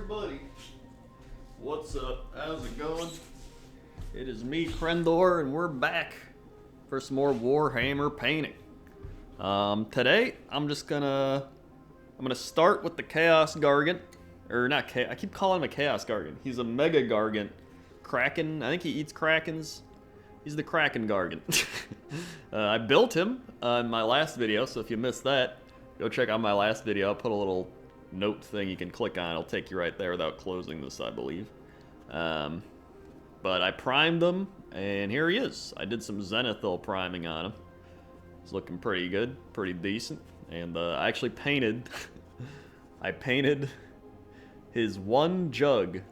everybody. What's up? How's it going? It is me, Krendor, and we're back for some more Warhammer painting. Today I'm gonna start with the Chaos Gargant, or not. I keep calling him a Chaos Gargant. He's a Mega Gargant, Kraken. I think he eats Krakens. He's the Kraken Gargant. I built him in my last video, so if you missed that, go check out my last video. I'll put a little note thing you can click on. It'll take you right there without closing this, I believe. But I primed him, and here he is. I did some Zenithal priming on him. It's looking pretty good, pretty decent. And I actually painted, I painted his one jug.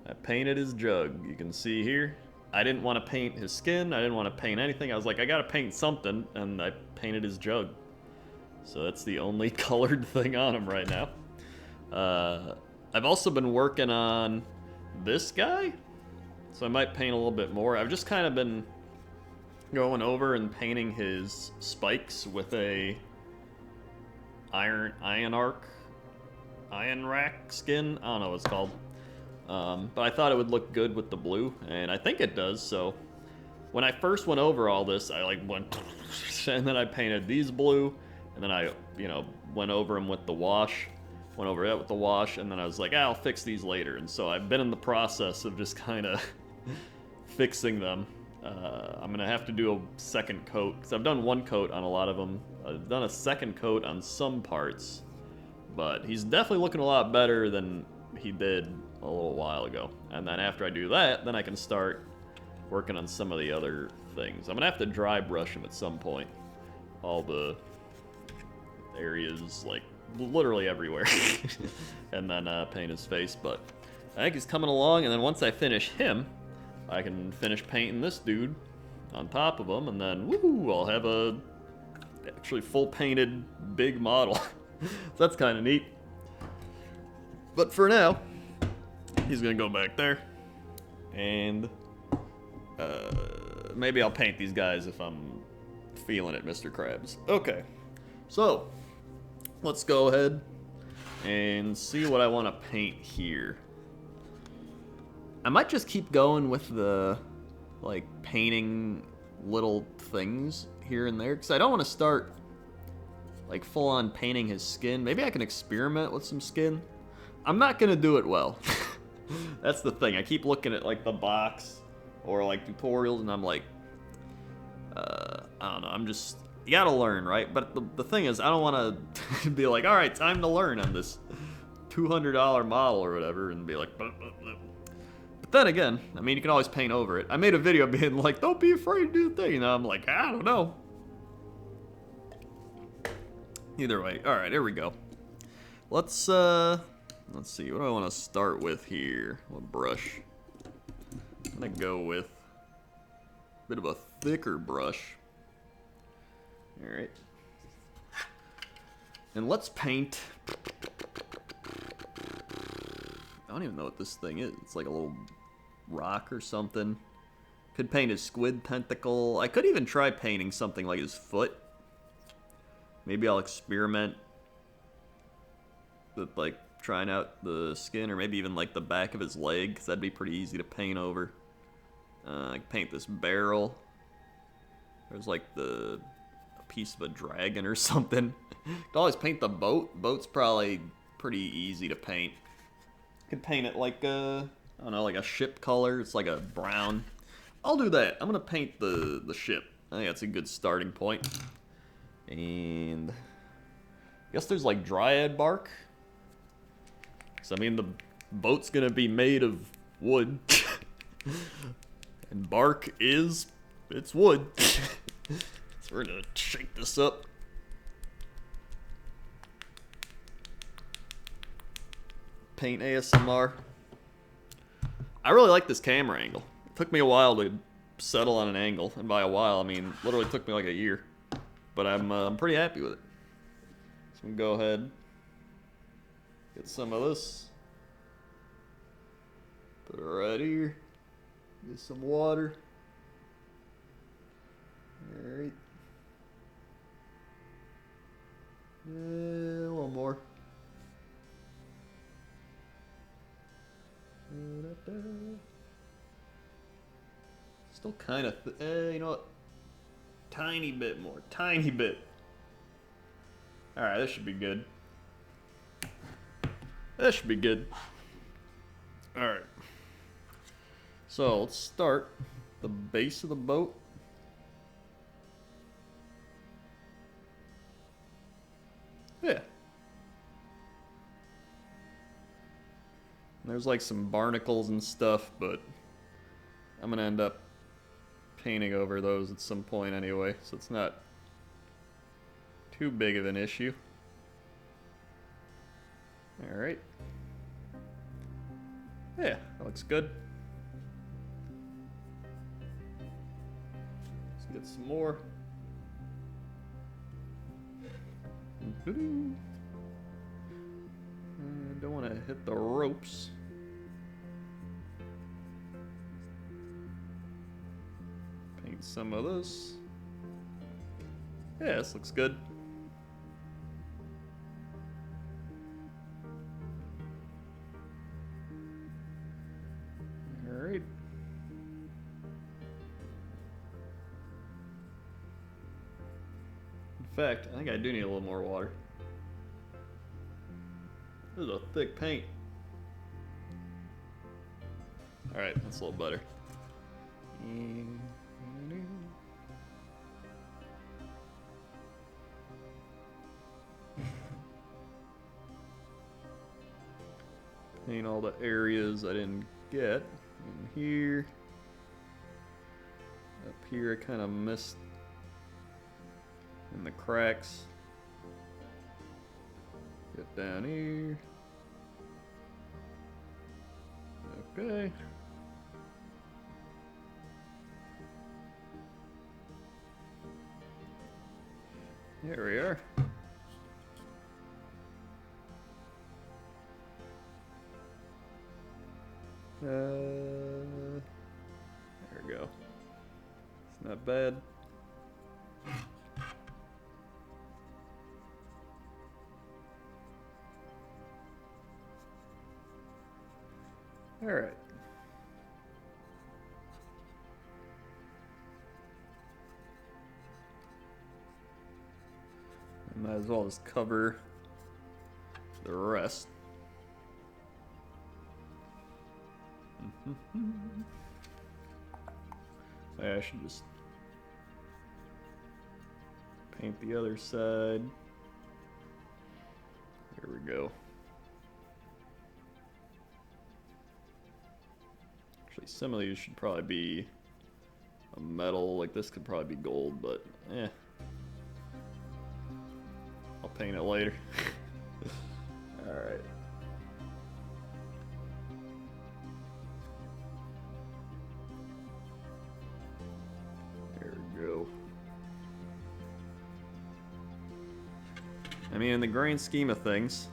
I painted his jug. You can see here. I didn't want to paint his skin. I didn't want to paint anything. I was like, I gotta paint something, and I painted his jug. So that's the only colored thing on him right now. I've also been working on this guy, so I might paint a little bit more. I've just kind of been going over and painting his spikes with a iron rack skin. I don't know what it's called. But I thought it would look good with the blue, and I think it does. So when I first went over all this, I like went and then I painted these blue, and then I, went over them with the wash, went over that with the wash, and then I was like, I'll fix these later. And so I've been in the process of just kind of fixing them. I'm gonna have to do a second coat, because I've done one coat on a lot of them. I've done a second coat on some parts, but he's definitely looking a lot better than he did a little while ago. And then after I do that, then I can start working on some of the other things. I'm gonna have to dry brush him at some point. All the areas, like literally everywhere. And then paint his face, but I think he's coming along. And then once I finish him, I can finish painting this dude on top of him, and then woohoo, I'll have a actually full painted big model. So that's kind of neat. But for now, he's gonna go back there, and maybe I'll paint these guys if I'm feeling it, Mr. Krabs. Okay, so let's go ahead and see what I want to paint here. I might just keep going with the, like, painting little things here and there, because I don't want to start, like, full-on painting his skin. Maybe I can experiment with some skin. I'm not going to do it well. That's the thing. I keep looking at, like, the box or, like, tutorials, and I'm like, I don't know. I'm just, you got to learn, right? But the thing is, I don't want to be like, all right, time to learn on this $200 model or whatever, and be like, But then again, I mean, you can always paint over it. I made a video being like, don't be afraid to do the thing. And I'm like, I don't know. Either way. All right, here we go. Let's see. What do I want to start with here? What brush? I'm going to go with a bit of a thicker brush. All right. And let's paint. I don't even know what this thing is. It's like a little rock or something. Could paint his squid tentacle. I could even try painting something like his foot. Maybe I'll experiment with, like, trying out the skin, or maybe even like the back of his leg, because that'd be pretty easy to paint over. I could paint this barrel. There's like a piece of a dragon or something. Could always paint the boat. Boat's probably pretty easy to paint. Could paint it like a, I don't know, like a ship color. It's like a brown. I'll do that. I'm gonna paint the ship. I think that's a good starting point. And I guess there's like dryad bark. So I mean, the boat's gonna be made of wood. And bark it's wood. So we're gonna shake this up. Paint ASMR. I really like this camera angle. It took me a while to settle on an angle, and by a while I mean literally took me like a year. But I'm pretty happy with it. So I'm gonna go ahead, get some of this, put it right here, get some water. All right. Yeah, a little more. Still kind of, you know what? Tiny bit more, tiny bit. All right, this should be good. That should be good. All right. So let's start the base of the boat. Yeah. There's like some barnacles and stuff, but I'm gonna end up painting over those at some point anyway, so it's not too big of an issue. Alright. Yeah, that looks good. Let's get some more. I don't want to hit the ropes. Paint some of this. Yeah, this looks good. Alright. In fact, I think I do need a little more water. This is a thick paint. Alright, that's a little better. Paint all the areas I didn't get. In here. Up here I kind of missed in the cracks. Get down here. Okay. There we are. There we go. It's not bad. All right. Might as well just cover the rest. I should just paint the other side. There we go. Actually, some of these should probably be a metal. Like this could probably be gold, but eh. I'll paint it later. Alright. There we go. I mean, in the grand scheme of things,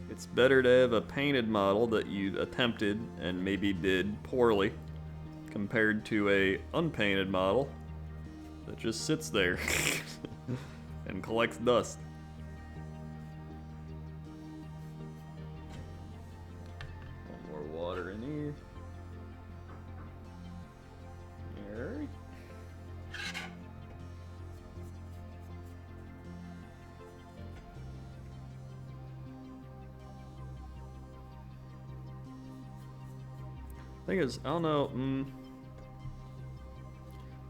it's better to have a painted model that you attempted and maybe did poorly compared to a unpainted model that just sits there and collects dust. More water in here. Alright. Thing is, I don't know.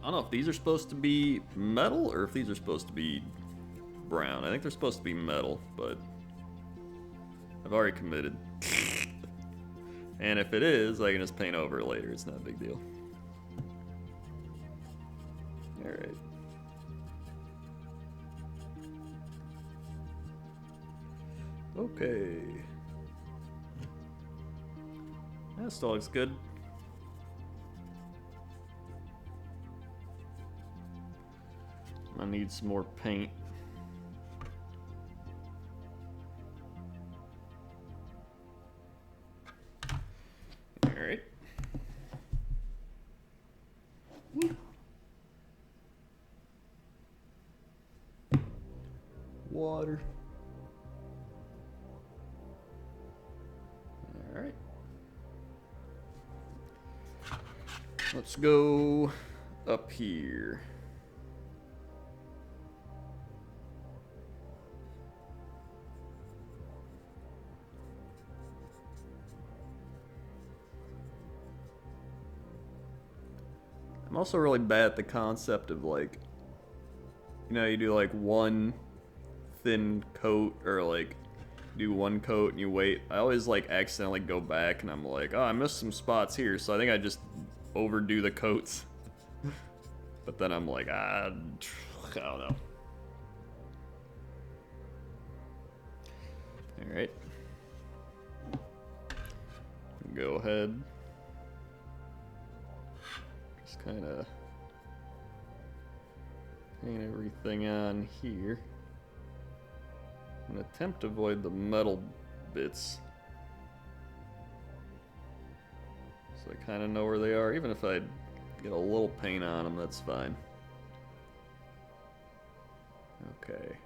I don't know if these are supposed to be metal or if these are supposed to be brown. I think they're supposed to be metal, but I've already committed. And if it is, I can just paint over it later. It's not a big deal. Alright. Okay. That still looks good. I need some more paint. Alright. Water. Alright. Let's go up here. I'm also really bad at the concept of, like, you know, you do like one thin coat, or like do one coat and you wait. I always like accidentally go back and I'm like, oh, I missed some spots here, so I think I just overdo the coats. But then I'm like, I don't know. Alright. Go ahead. Just kind of paint everything on here. I'm gonna attempt to avoid the metal bits. So I kind of know where they are. Even if I get a little paint on them, that's fine. Okay.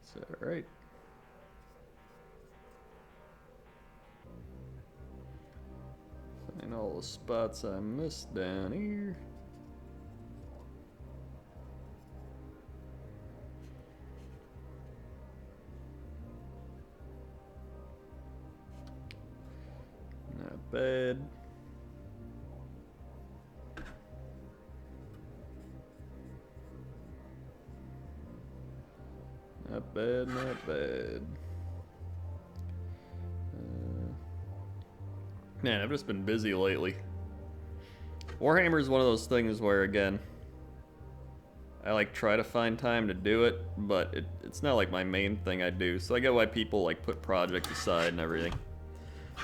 Is that right? Find all the spots I missed down here. Not bad. Not bad, not bad. Man, I've just been busy lately. Warhammer is one of those things where, again, I like try to find time to do it, but it's not like my main thing I do. So I get why people like put projects aside and everything.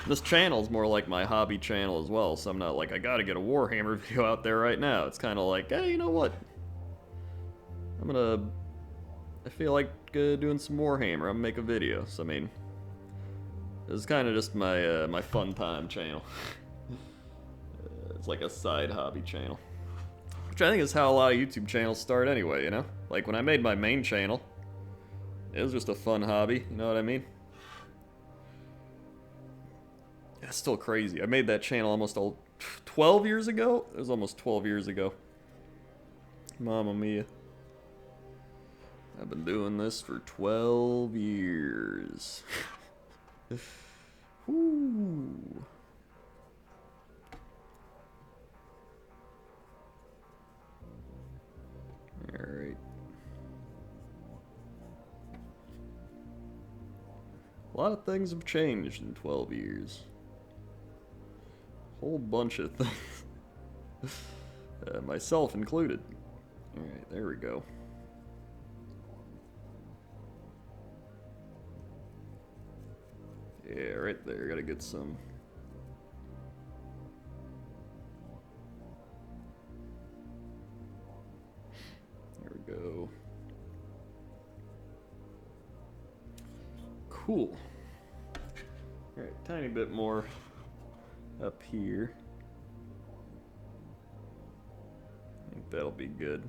This channel's more like my hobby channel as well, so I'm not like, I gotta get a Warhammer video out there right now. It's kind of like, hey, you know what? I feel like doing some Warhammer. I'm gonna make a video. So I mean, it's kind of just my my fun time channel. It's like a side hobby channel, which I think is how a lot of YouTube channels start anyway. You know, like when I made my main channel, it was just a fun hobby. You know what I mean? That's still crazy. I made that channel almost 12 years ago. It was almost 12 years ago. Mamma mia. I've been doing this for 12 years. Woo. Alright. A lot of things have changed in 12 years. Whole bunch of things. Myself included. Alright, there we go. Yeah, right there. Gotta get some. There we go. Cool. Alright, tiny bit more up here. I think that'll be good.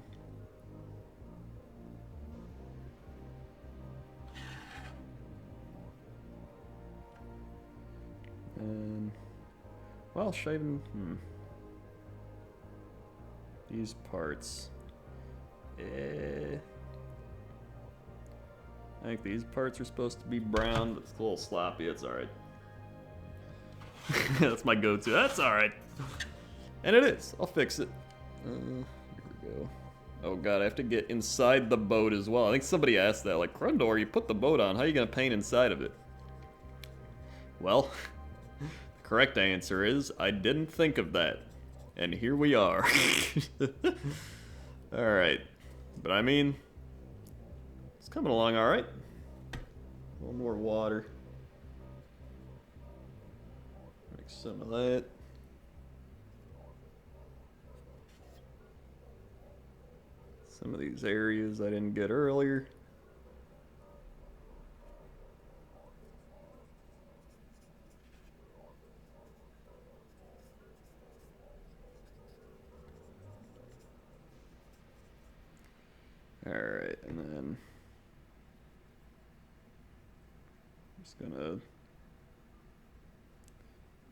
And, well, shading, these parts. I think these parts are supposed to be brown, but it's a little sloppy. It's alright. That's my go-to. That's alright. And it is. I'll fix it. Here we go. Oh god, I have to get inside the boat as well. I think somebody asked that. Like, Krundor, you put the boat on. How are you going to paint inside of it? Well, the correct answer is I didn't think of that. And here we are. Alright. But I mean, it's coming along alright. A little more water. Make some of that. Some of these areas I didn't get earlier. Just gonna...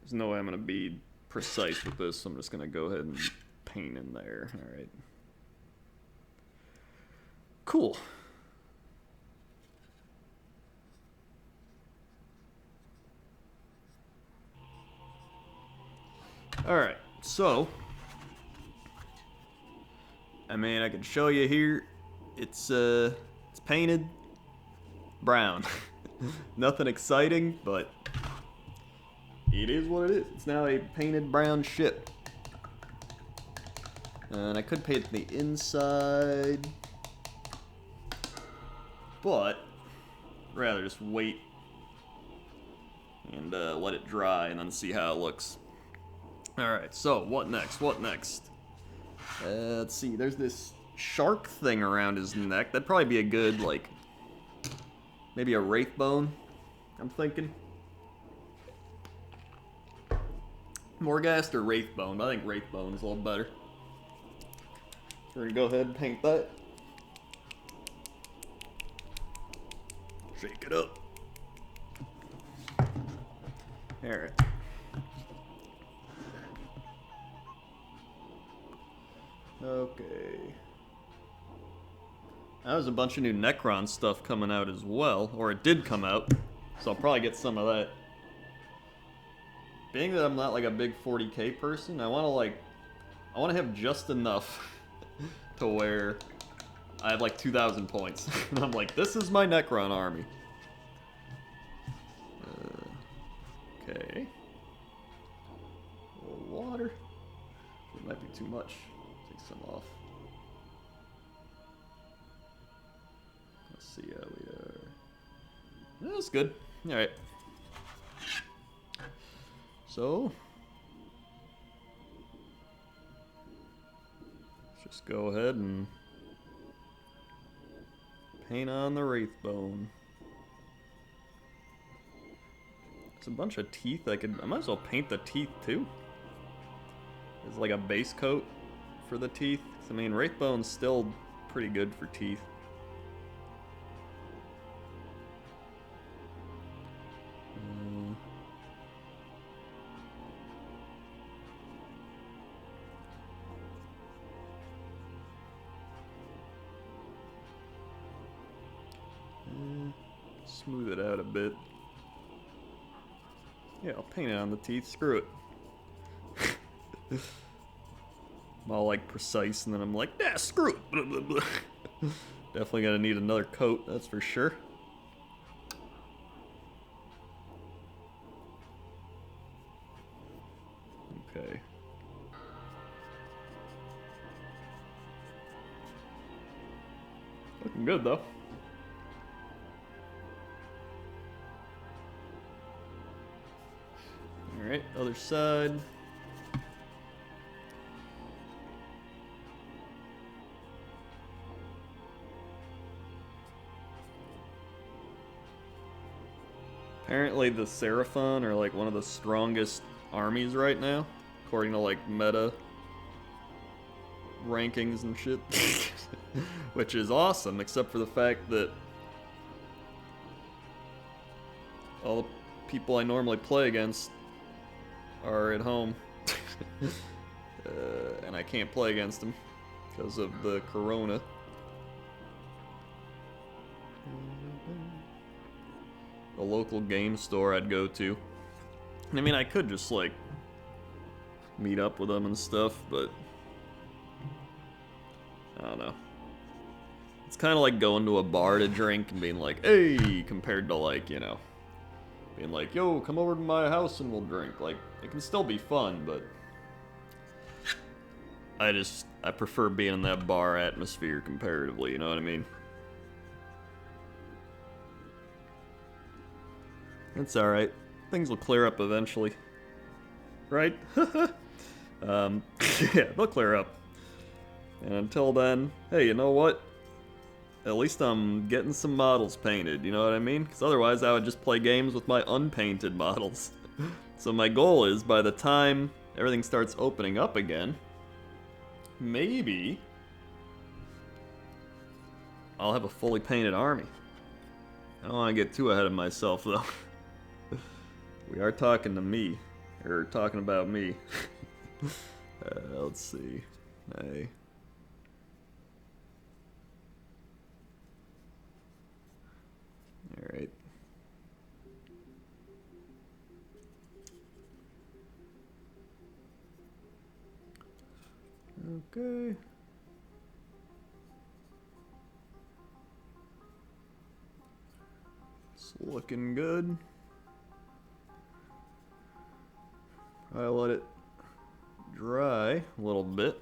There's no way I'm gonna be precise with this, so I'm just gonna go ahead and paint in there. Alright. Cool. Alright, so I mean, I can show you here. It's painted brown. Nothing exciting, but it is what it is. It's now a painted brown ship. And I could paint the inside, but I'd rather just wait and let it dry and then see how it looks. Alright, so what next? What next? Let's see, there's this shark thing around his neck. That'd probably be a good, like, maybe a wraith bone, I'm thinking. Morghast or wraith bone, but I think wraith bone is a little better. We're gonna go ahead and paint that. Shake it up. Alright. Okay. Now there's a bunch of new Necron stuff coming out as well, or it did come out, so I'll probably get some of that. Being that I'm not like a big 40k person, I want to have just enough to where I have like 2,000 points. And I'm like, this is my Necron army. Okay. A little water. It might be too much. Take some off. Let's see how we are. That's good. Alright. So, let's just go ahead and paint on the wraith bone. There's a bunch of teeth I might as well paint the teeth too. It's like a base coat for the teeth. I mean, wraith bone's still pretty good for teeth. Smooth it out a bit. Yeah, I'll paint it on the teeth. Screw it. I'm all like precise, and then I'm like, yeah, screw it. Blah, blah, blah. Definitely gonna need another coat, that's for sure. Okay. Looking good though. Alright, other side. Apparently the Seraphon are like one of the strongest armies right now, according to like meta rankings and shit. Which is awesome, except for the fact that all the people I normally play against are at home. And I can't play against them because of the corona. The local game store I'd go to. I mean, I could just like meet up with them and stuff, but I don't know. It's kind of like going to a bar to drink and being like, hey, compared to like, you know, being like, yo, come over to my house and we'll drink. Like, it can still be fun, but I prefer being in that bar atmosphere comparatively, you know what I mean? It's alright. Things will clear up eventually. Right? Yeah, they'll clear up. And until then, hey, you know what? At least I'm getting some models painted, you know what I mean? Because otherwise I would just play games with my unpainted models. So my goal is, by the time everything starts opening up again, maybe I'll have a fully painted army. I don't want to get too ahead of myself, though. We are talking to me. Or talking about me. Let's see. Hey. Alright. Okay. It's looking good. I let it dry a little bit,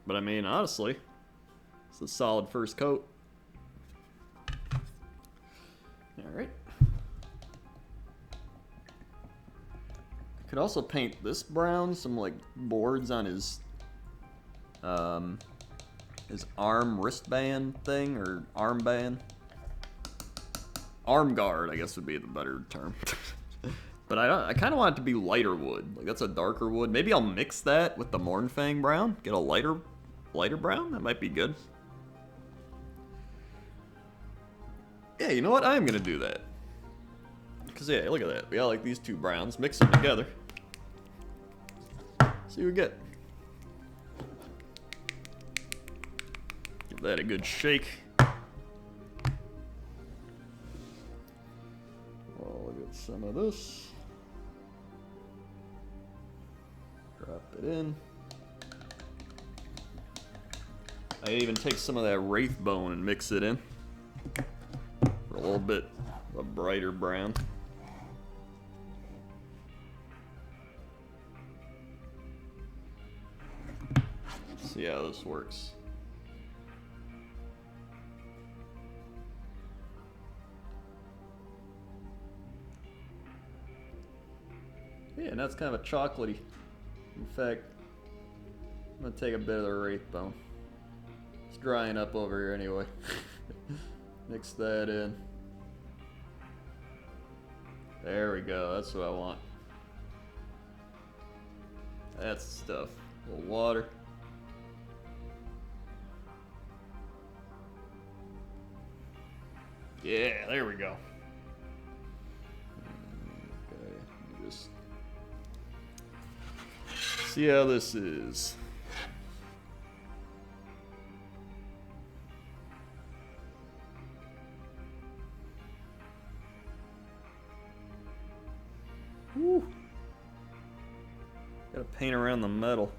but I mean, honestly, it's a solid first coat. Alright. Could also paint this brown, some like boards on his arm wristband thing, or armband. Arm guard, I guess would be the better term. But I kind of want it to be lighter wood. Like, that's a darker wood. Maybe I'll mix that with the Mournfang brown. Get a lighter brown? That might be good. Yeah, you know what? I am going to do that. Because, yeah, look at that. We got, like, these two browns. Mix them together. See what we get. Give that a good shake. I'll get some of this. Drop it in. I even take some of that wraith bone and mix it in for a little bit of a brighter brown. See how this works. Yeah, and that's kind of a chocolatey. In fact, I'm gonna take a bit of the wraith bone. It's drying up over here anyway. Mix that in. There we go, that's what I want. That's the stuff. A little water. Yeah, there we go. Okay, let me just see how this is. Woo. Gotta paint around the metal.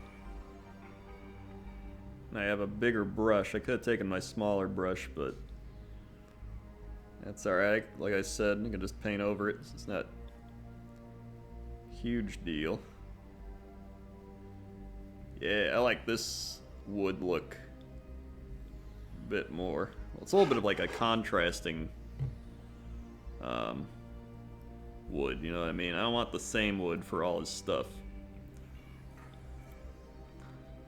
I have a bigger brush. I could have taken my smaller brush, but that's alright. Like I said, you can just paint over it. It's not a huge deal. Yeah, I like this wood look a bit more. Well, it's a little bit of like a contrasting wood, you know what I mean? I don't want the same wood for all his stuff.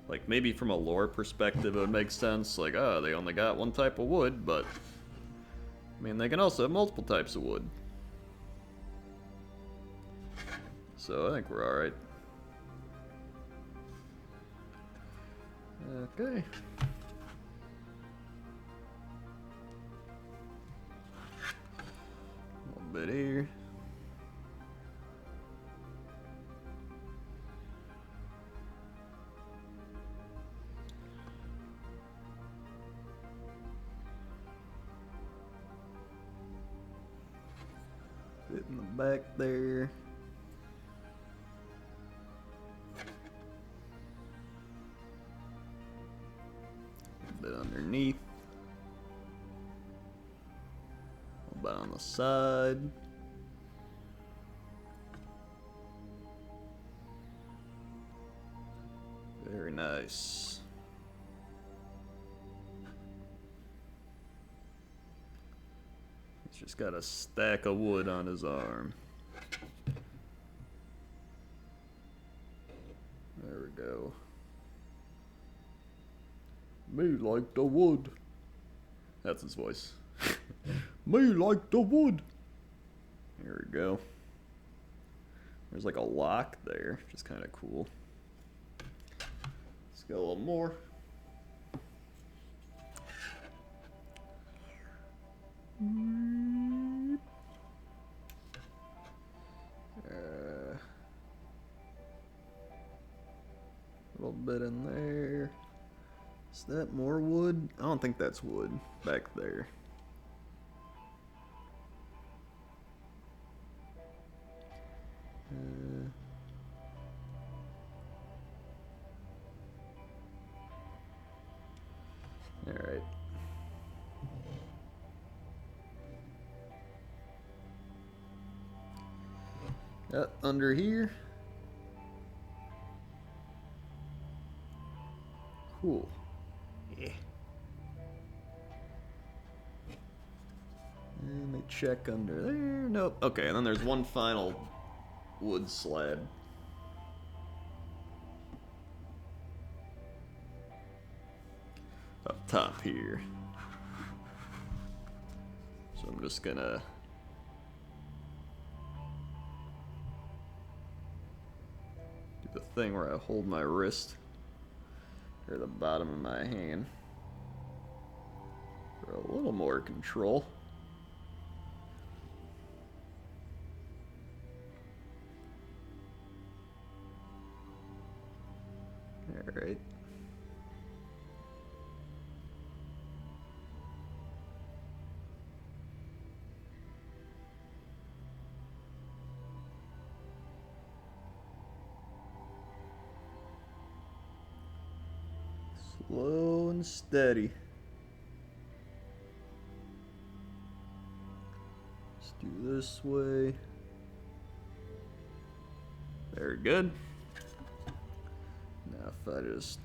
Like, maybe from a lore perspective it would make sense, like, oh, they only got one type of wood, but I mean, they can also have multiple types of wood. So I think we're alright. Okay. A little bit here. Bit in the back there. A bit underneath. A bit on the side. Very nice. He's just got a stack of wood on his arm. There we go. Me like the wood. That's his voice. Me like the wood. There we go. There's like a lock there, which is kind of cool. Let's go a little more. bit in there. Is that more wood? I don't think that's wood back there. Alright. Under here. Cool. Yeah. Let me check under there. Nope. Okay, and then there's one final wood slab. Up top here. So I'm just gonna do the thing where I hold my wrist or the bottom of my hand for a little more control. Alright. Slow and steady. Let's do this way. Very good. Now if I just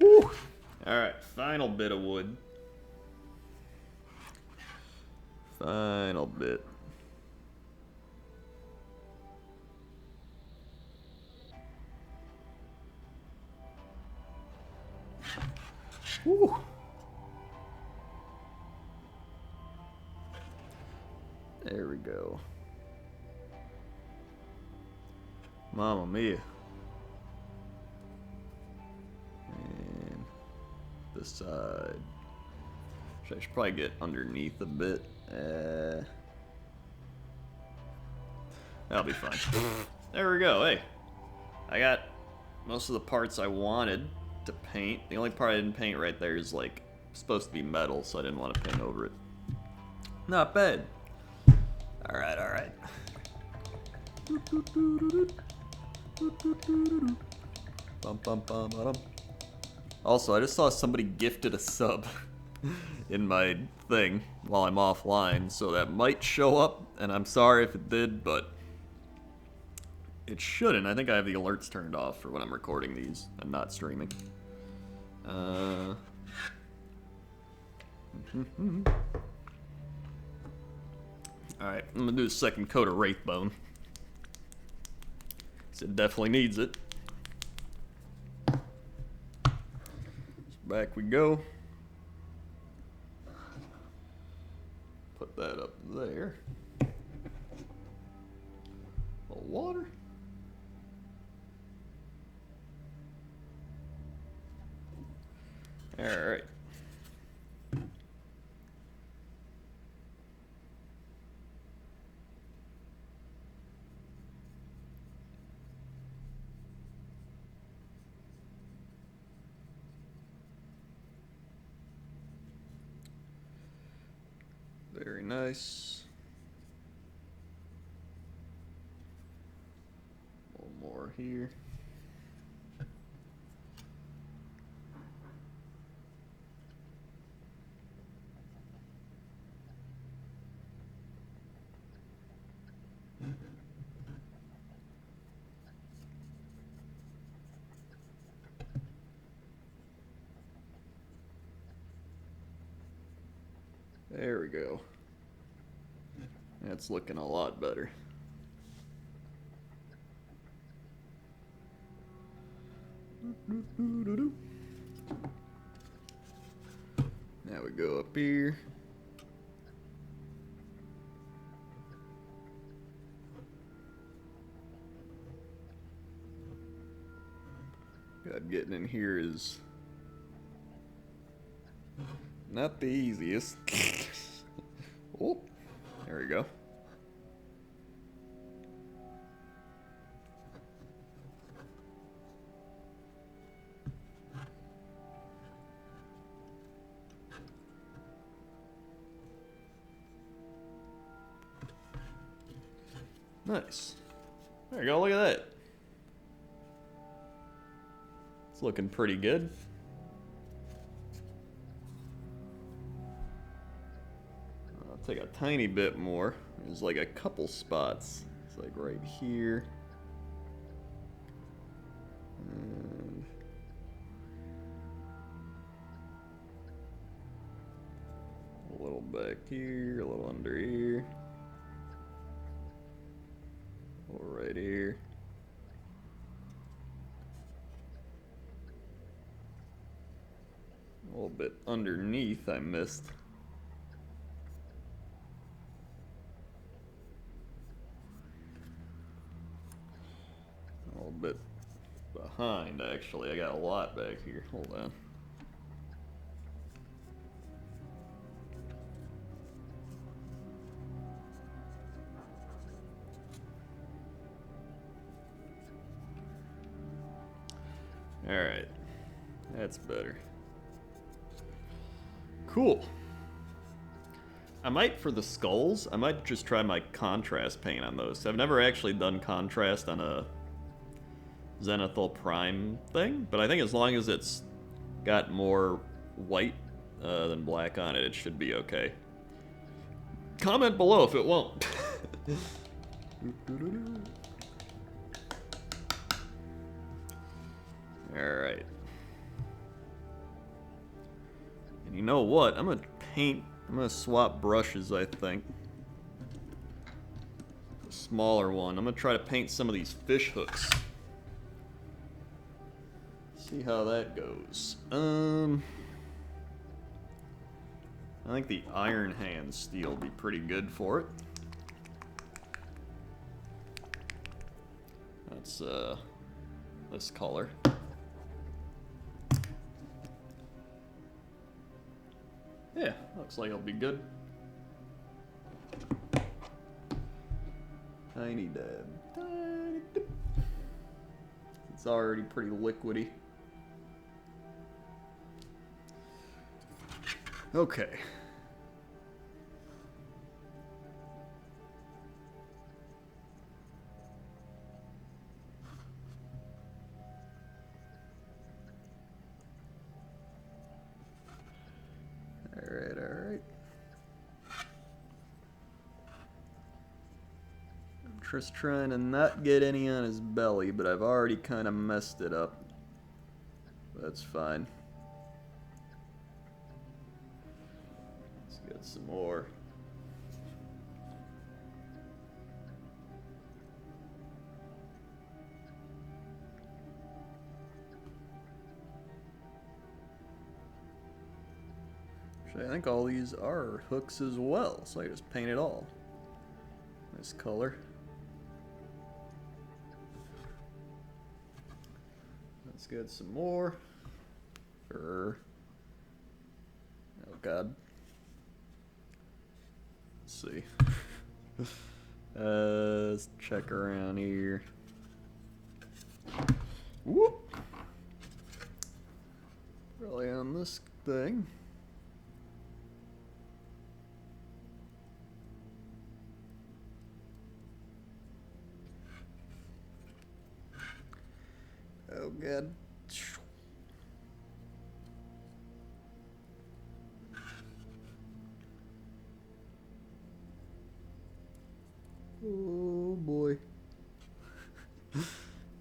woo! Alright, final bit of wood. Final bit. Woo! There we go. Mamma mia. And this side. I should probably get underneath a bit. That'll be fine. There we go. Hey, I got most of the parts I wanted to paint. The only part I didn't paint right there is like supposed to be metal, so I didn't want to paint over it. Not bad. All right, all right. Also, I just saw somebody gifted a sub in my thing while I'm offline, so that might show up, and I'm sorry if it did, but it shouldn't. I think I have the alerts turned off for when I'm recording these and not streaming. Alright, I'm gonna do a second coat of Wraithbone. So it definitely needs it. So back we go. Put that up there. A little water. Alright. Very nice. A little more here. There we go. That's looking a lot better. Now we go up here. God, getting in here is not the easiest. Oh, there we go. Nice. There you go, look at that. It's looking pretty good. I'll take a tiny bit more. There's like a couple spots. It's like right here. And a little back here, a little under here. A little right here. A little bit underneath I missed. A little bit behind, actually. I got a lot back here. Hold on. Alright. That's better. Cool. I might, for the skulls, I might just try my contrast paint on those. I've never actually done contrast on a Zenithal Prime thing, but I think as long as it's got more white than black on it, it should be okay. Comment below if it won't. Alright. And you know what? I'm gonna swap brushes, I think. The smaller one. I'm gonna try to paint some of these fish hooks. See how that goes. I think the Iron Hand steel will be pretty good for it. That's this color. Yeah, looks like it'll be good. Tiny dab. Tiny dip. It's already pretty liquidy. Okay. Alright. I'm just trying to not get any on his belly, but I've already kind of messed it up. That's fine. Let's get some more. I think all these are hooks as well, so I just paint it all. Nice color. Let's get some more. Oh god. Let's see. Let's check around here. Whoop! Really on this thing. Oh god. Oh boy.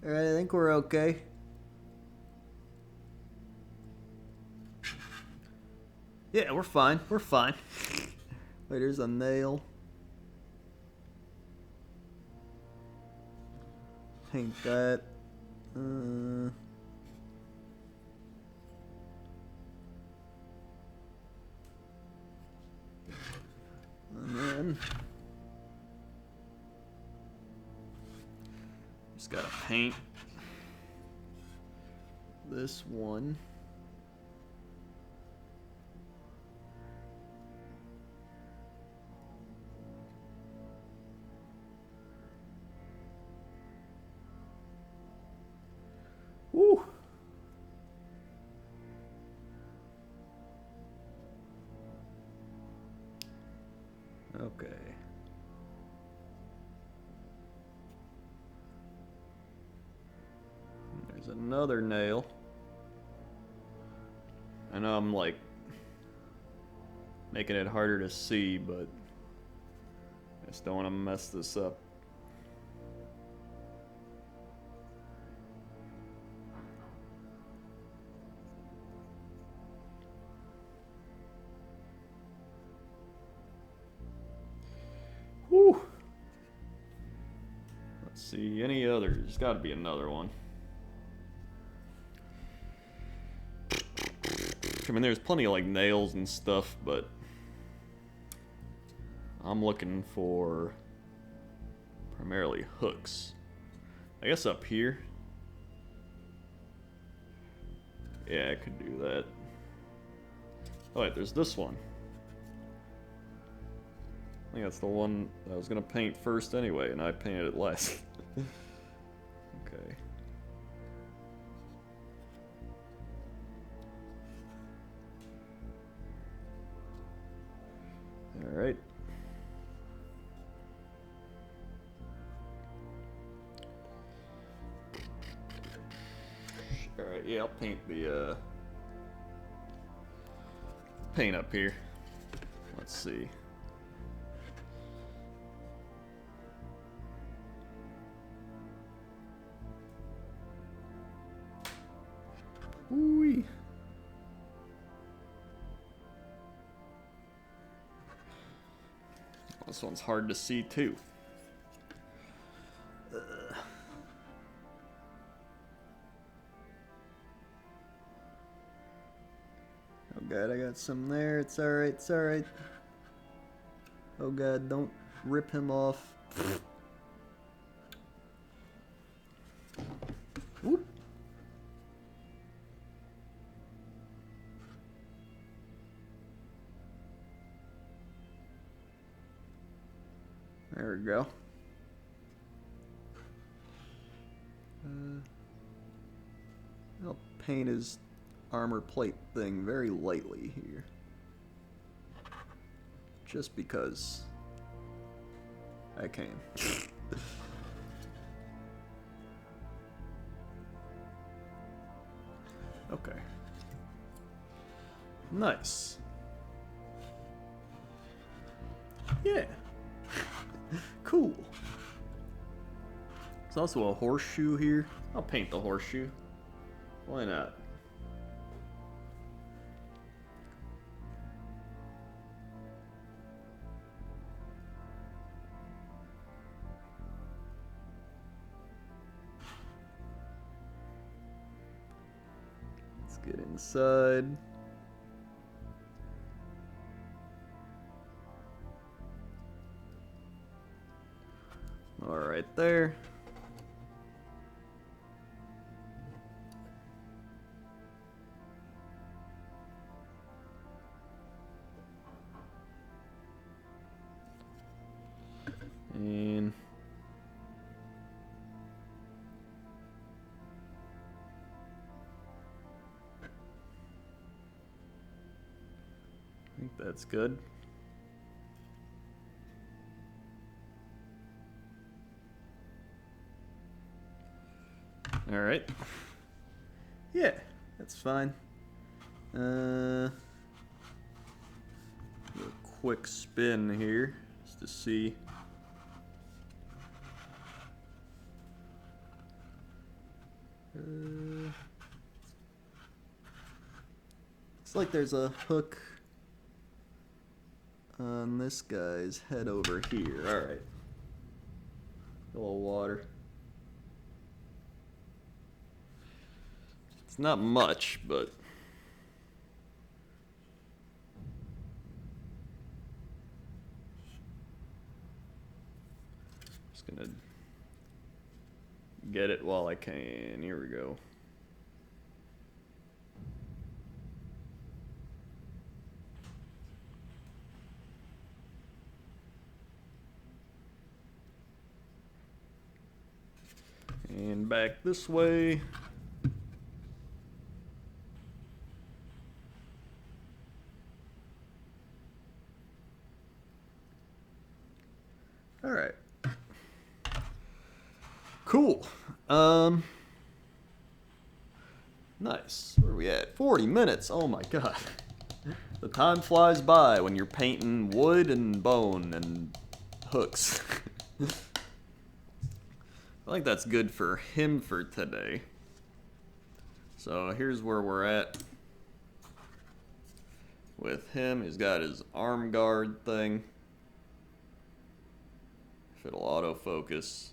Alright, I think we're okay. Yeah, we're fine. We're fine. Wait, there's a nail. Paint that. And then just gotta paint this one. Okay. There's another nail. I know I'm like making it harder to see, but I just don't want to mess this up. Whew. Let's see, any others? There's got to be another one. I mean, there's plenty of like nails and stuff, but I'm looking for primarily hooks. I guess up here. Yeah, I could do that. Oh wait, there's this one. I think that's the one I was gonna paint first anyway, and I painted it last. Okay. Alright. Alright, yeah, I'll paint the paint up here. Let's see. Ooh-wee. This one's hard to see too. Oh god, I got some there. It's alright, it's alright. Oh god, don't rip him off. Whoop. There we go. I'll paint his armor plate thing very lightly here. Just because I can. Okay. Nice. Yeah. Cool. There's also a horseshoe here. I'll paint the horseshoe. Why not? Let's get inside. All right there. And I think that's good. All right. Yeah, that's fine. Do a quick spin here just to see. Looks like there's a hook on this guy's head over here. All right. A little water. It's not much, but just gonna get it while I can. Here we go. And back this way. cool. Nice. Where are we at? 40 minutes. Oh my god. The time flies by when you're painting wood and bone and hooks. I think that's good for him for today. So here's where we're at with him. He's got his arm guard thing. If it'll autofocus.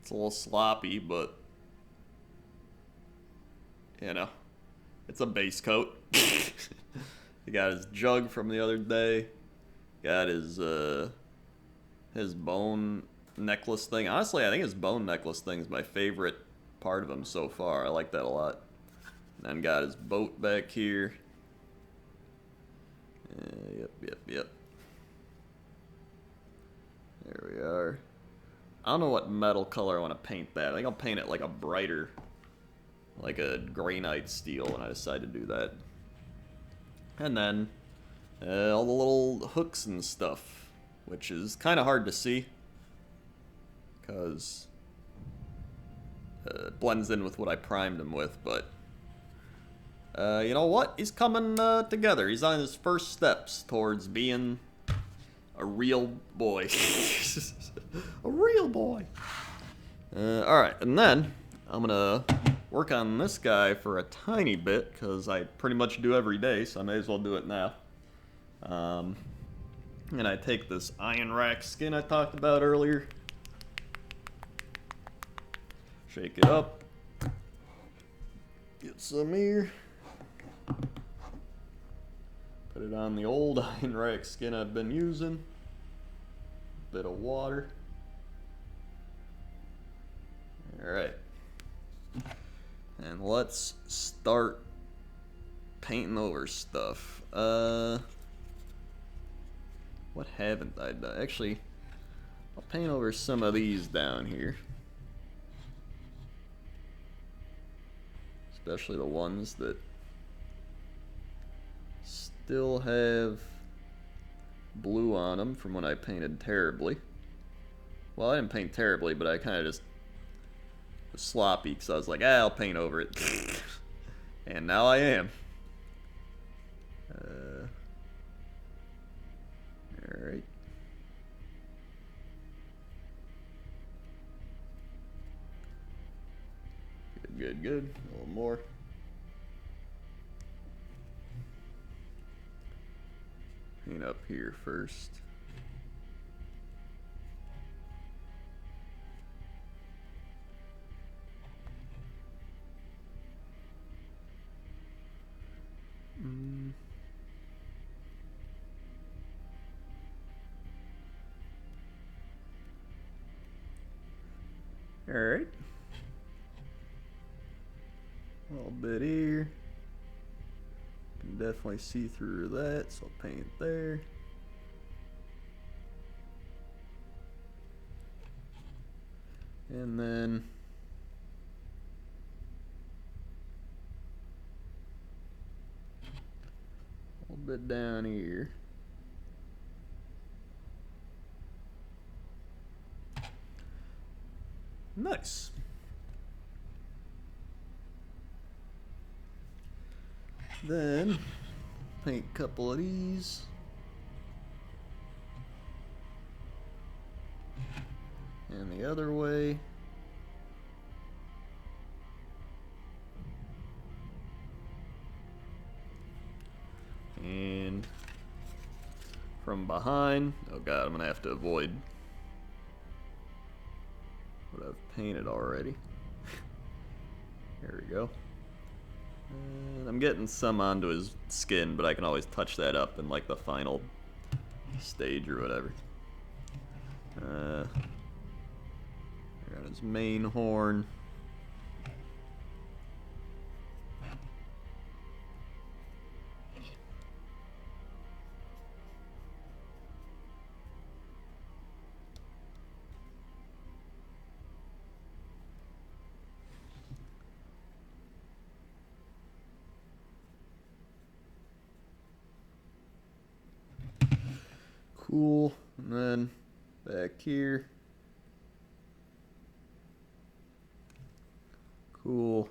It's a little sloppy, but you know, it's a base coat. He got his jug from the other day. Got his bone necklace thing. Honestly, I think his bone necklace thing is my favorite part of him so far. I like that a lot. And then got his boat back here. Yep. There we are. I don't know what metal color I want to paint that. I think I'll paint it like a brighter, like a granite steel when I decide to do that. And then all the little hooks and stuff, which is kind of hard to see because it blends in with what I primed him with, but you know what? He's coming together. He's on his first steps towards being a real boy. A real boy. Alright, and then I'm gonna work on this guy for a tiny bit because I pretty much do every day, so I may as well do it now. And I take this iron rack skin I talked about earlier, shake it up, get some here, put it on the old iron rack skin I've been using, bit of water. Alright, and let's start painting over stuff. What haven't I done? Actually, I'll paint over some of these down here. Especially the ones that still have blue on them from when I painted terribly. Well, I didn't paint terribly, but I kind of just was sloppy because I was like, I'll paint over it. And now I am. Alright. Good. A little more. Paint up here first. Alright. A little bit here. Can definitely see through that, so I'll paint there. And then a little bit down here. Nice. Then paint a couple of these. And the other way. And from behind, oh god, I'm gonna have to avoid what I've painted already. There we go. And I'm getting some onto his skin, but I can always touch that up in like the final stage or whatever. I got his main horn. Cool. And then back here. Cool.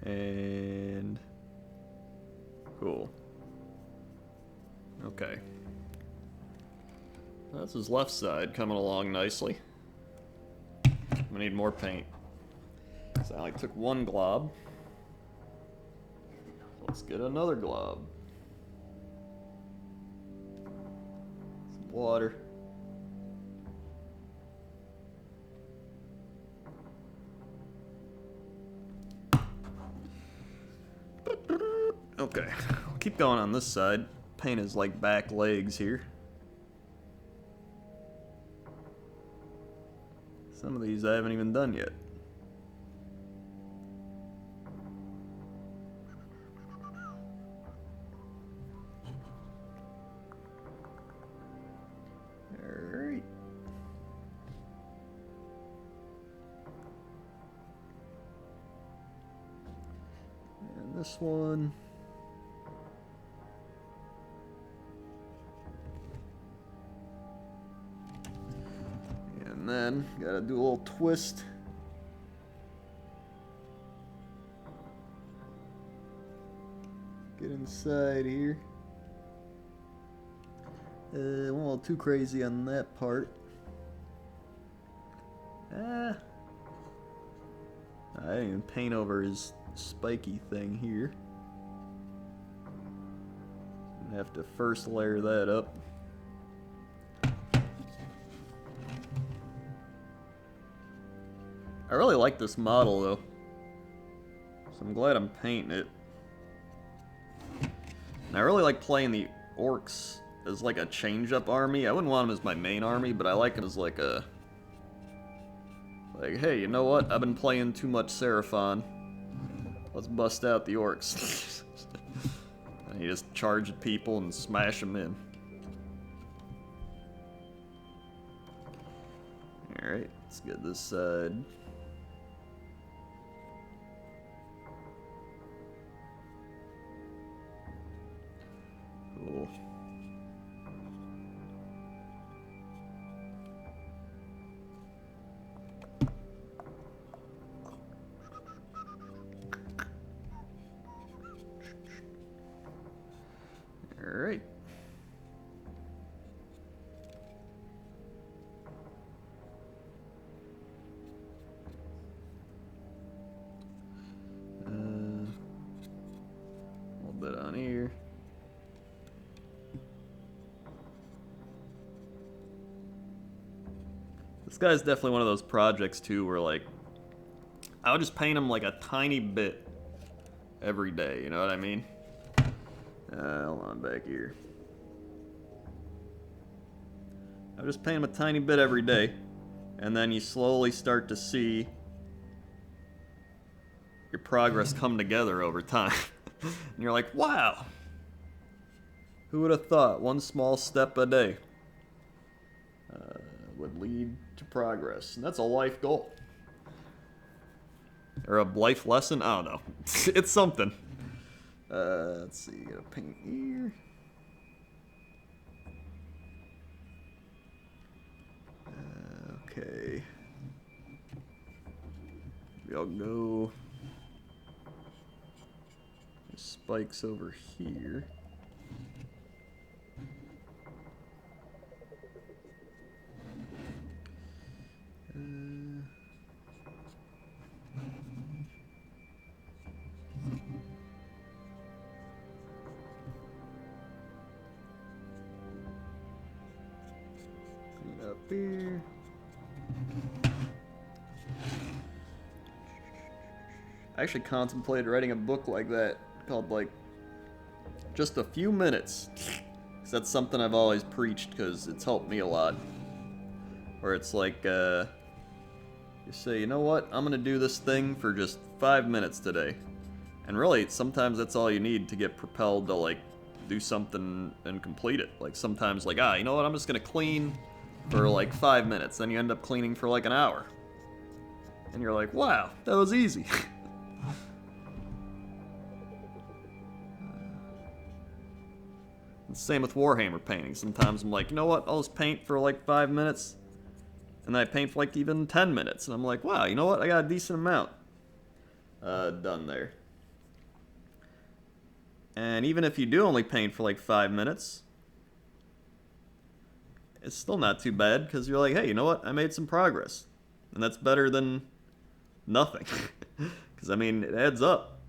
And cool. Okay. That's his left side coming along nicely. We need more paint. So I only took one glob. Let's get another glob. Some water. Okay, I'll keep going on this side. Paint his like back legs here. Some of these I haven't even done yet. Alright. And this one. And then, gotta do a little twist. Get inside here. Went a little too crazy on that part. I didn't even paint over his spiky thing here. I have to first layer that up. I really like this model though, so I'm glad I'm painting it. And I really like playing the orcs as like a change-up army. I wouldn't want them as my main army, but I like it as like a... Like, hey, you know what? I've been playing too much Seraphon. Let's bust out the orcs. And you just charge at people and smash them in. Alright, let's get this side. Cool. All right. A little bit on here. This guy's definitely one of those projects too where like I would just paint him like a tiny bit every day, you know what I mean? Hold on back here. I would just paint him a tiny bit every day, and then you slowly start to see your progress come together over time. And you're like, wow! Who would have thought one small step a day would lead to progress? And that's a life goal. Or a life lesson? I don't know. It's something. Let's see, gotta paint here. Okay. Maybe I'll go. There's spikes over here. Up here. I actually contemplated writing a book like that called like Just a Few Minutes. 'Cause that's something I've always preached because it's helped me a lot. Where it's like you say, you know what, I'm gonna do this thing for just 5 minutes today. And really, sometimes that's all you need to get propelled to like do something and complete it. Like sometimes like, you know what, I'm just gonna clean for like 5 minutes, then you end up cleaning for like an hour. And you're like, wow, that was easy. Same with Warhammer painting. Sometimes I'm like, you know what, I'll just paint for like 5 minutes. And I paint for like even 10 minutes. And I'm like, wow, you know what, I got a decent amount done there. And even if you do only paint for like 5 minutes, it's still not too bad, because you're like, hey, you know what, I made some progress. And that's better than nothing. Because, I mean, it adds up.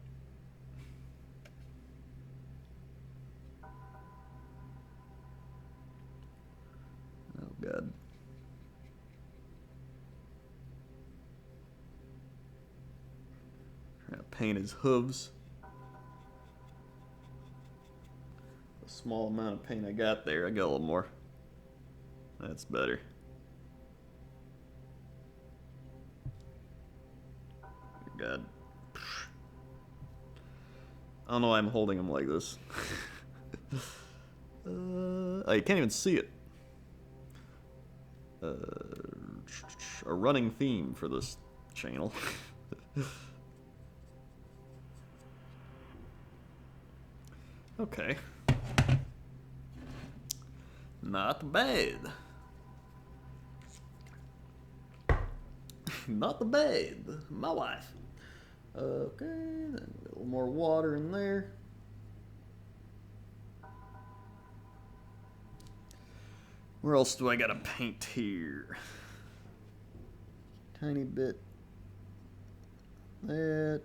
Oh, God. Trying to paint his hooves. The small amount of paint I got there, I got a little more. That's better. God. I don't know why I'm holding him like this. Oh, you can't even see it. A running theme for this channel. Okay. Not bad. Not bad. My wife. Okay, then a little more water in there. Where else do I gotta paint here? Tiny bit. That.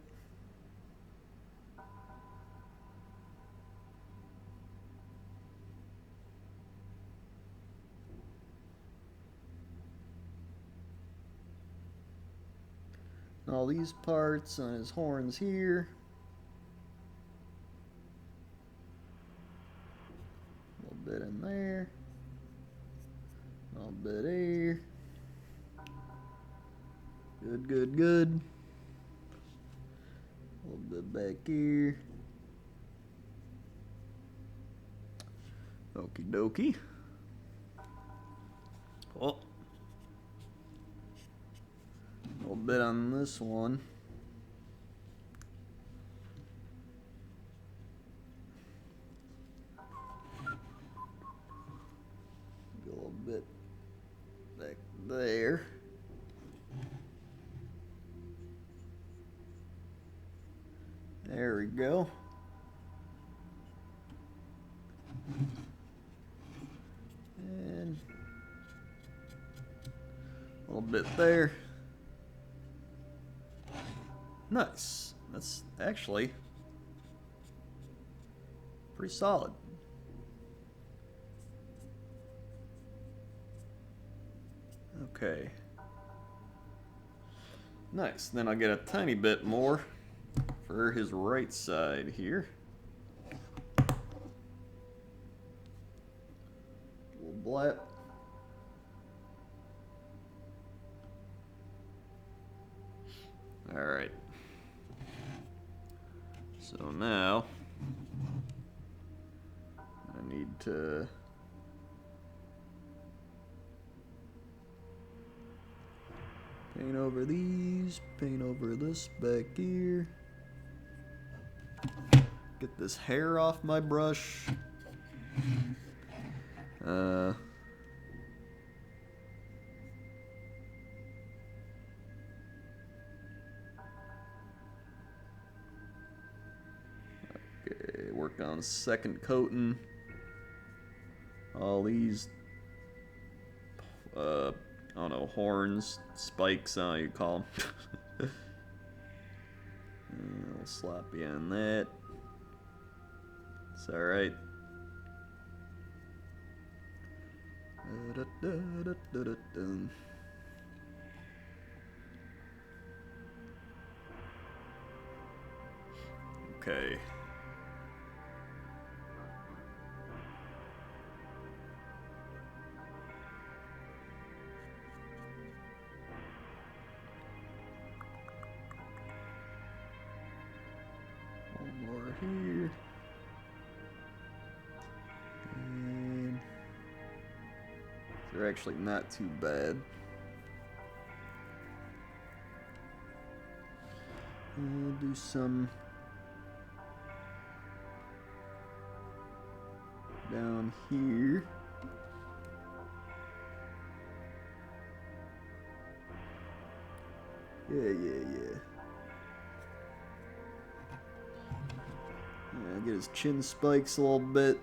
All these parts on his horns here. A little bit in there. A little bit here. Good, good, good. A little bit back here. Okie dokie. Oh. A little bit on this one. A little bit back there. There we go. And a little bit there. Nice. That's actually pretty solid. Okay. Nice. Then I'll get a tiny bit more for his right side here. A little black. All right. So now I need to paint over these, paint over this back here. Get this hair off my brush. Okay, work on second coating. All these, I don't know, horns, spikes, I don't know what you call them. A little sloppy on that. It's alright. Okay. One more here. And they're actually not too bad. We'll do some down here. Yeah. Get his chin spikes a little bit.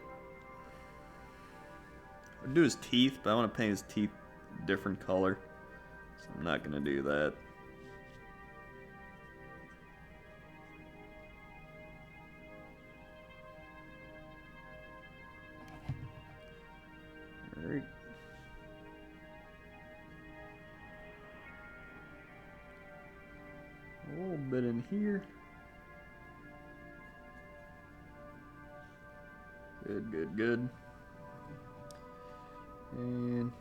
I'd do his teeth, but I want to paint his teeth a different color. So I'm not going to do that. Alright. A little bit in here. Good. And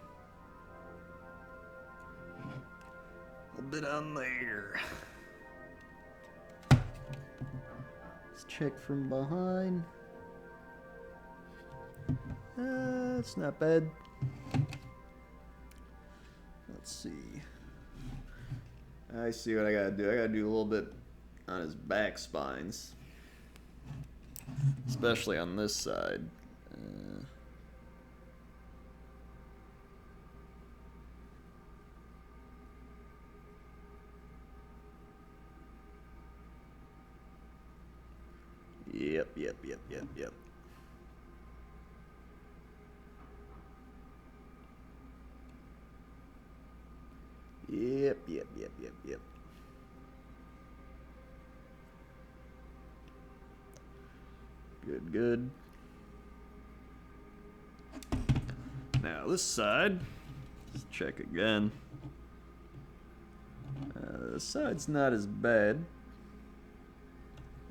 a little bit on there. Let's check from behind. That's not bad. Let's see. I see what I gotta do. I gotta do a little bit on his back spines. Especially on this side. Yep. Yep. Good. Now this side, let's check again. This side's not as bad.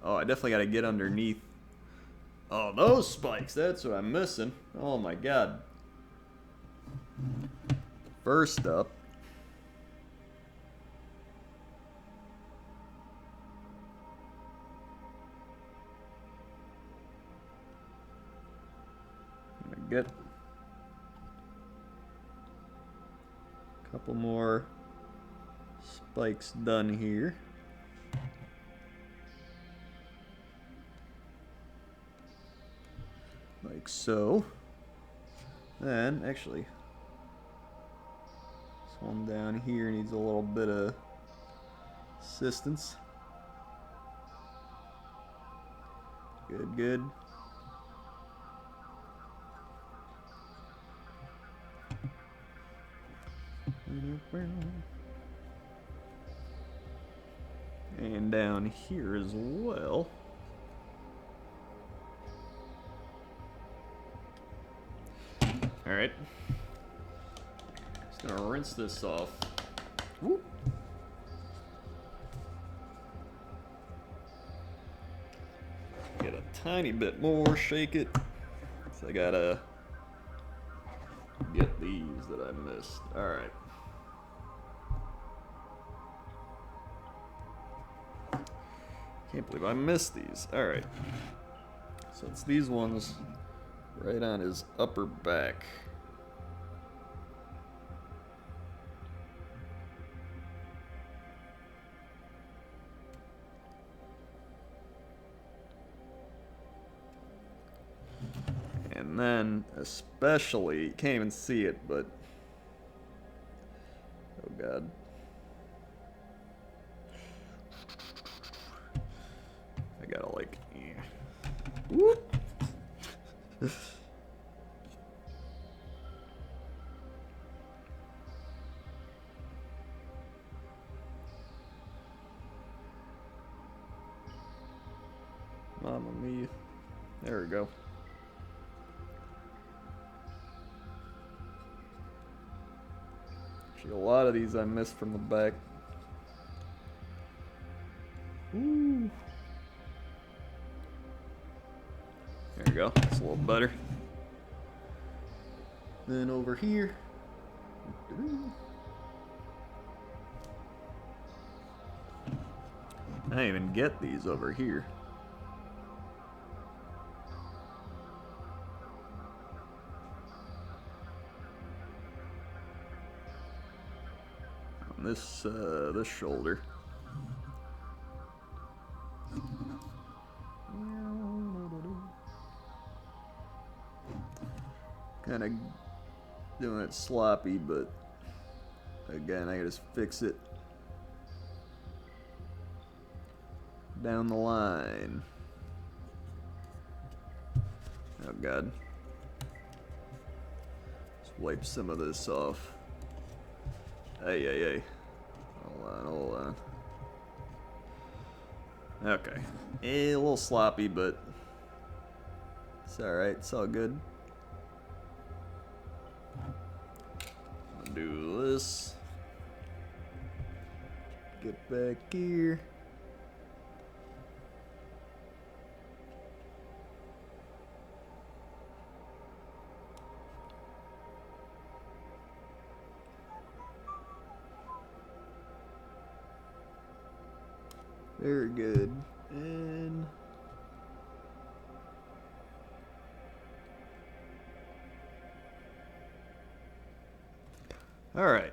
Oh, I definitely got to get underneath. Oh, those spikes, that's what I'm missing. Oh my god. First up, get a couple more spikes done here. Like so. Then, actually, this one down here needs a little bit of assistance. Good. And down here as well. Alright. Just gonna rinse this off. Whoop. Get a tiny bit more, shake it. So I gotta get these that I missed. Alright. Can't believe I missed these. Alright. So it's these ones right on his upper back. And then, especially, you can't even see it, but oh god. I gotta like, whoop. Mamma mia. There we go. Actually, a lot of these I missed from the back. Ooh. There we go. That's a little better. Then over here. I didn't even get these over here. On this shoulder. Kind of doing it sloppy, but again, I gotta just fix it down the line. Oh god. Let's wipe some of this off. Hey. Hold on. Okay. A little sloppy, but it's alright, it's all good. I'll do this. Get back here. Very good. And all right.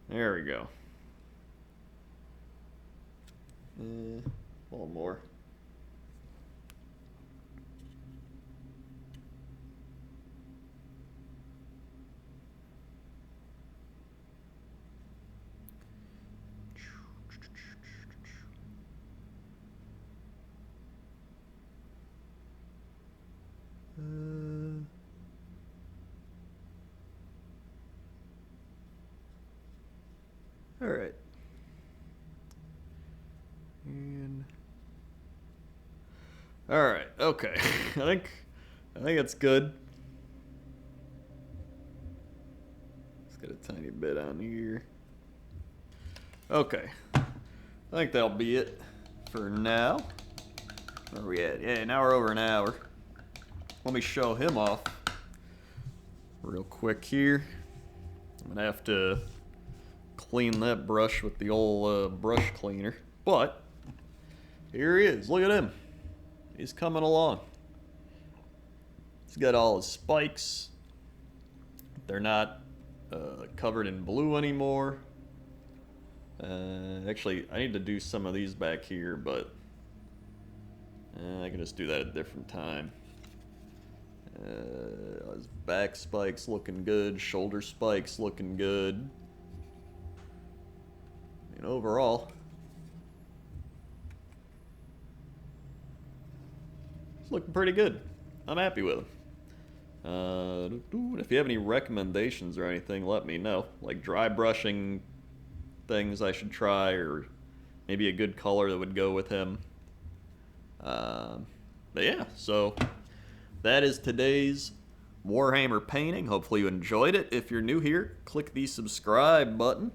There we go. One more. All right. And all right. Okay. I think it's good. Let's get a tiny bit on here. Okay. I think that'll be it for now. Where are we at? Yeah, now we're over an hour. Let me show him off real quick here. I'm gonna have to clean that brush with the old brush cleaner. But here he is. Look at him. He's coming along. He's got all his spikes. They're not covered in blue anymore. Actually, I need to do some of these back here, but I can just do that at a different time. His back spikes looking good, shoulder spikes looking good. And overall, it's looking pretty good. I'm happy with him. If you have any recommendations or anything, let me know. Like dry brushing things I should try, or maybe a good color that would go with him. But yeah, so that is today's Warhammer painting. Hopefully you enjoyed it. If you're new here, click the subscribe button.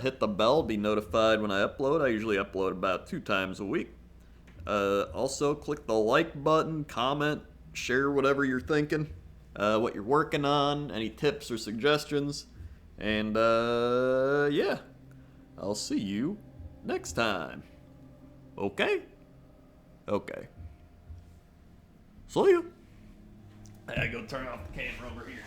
Hit the bell, be notified when I upload. I usually upload about 2 times a week. Also, click the like button, comment, share whatever you're thinking, what you're working on, any tips or suggestions. And yeah, I'll see you next time. Okay? Okay. See you. I gotta go turn off the camera over here.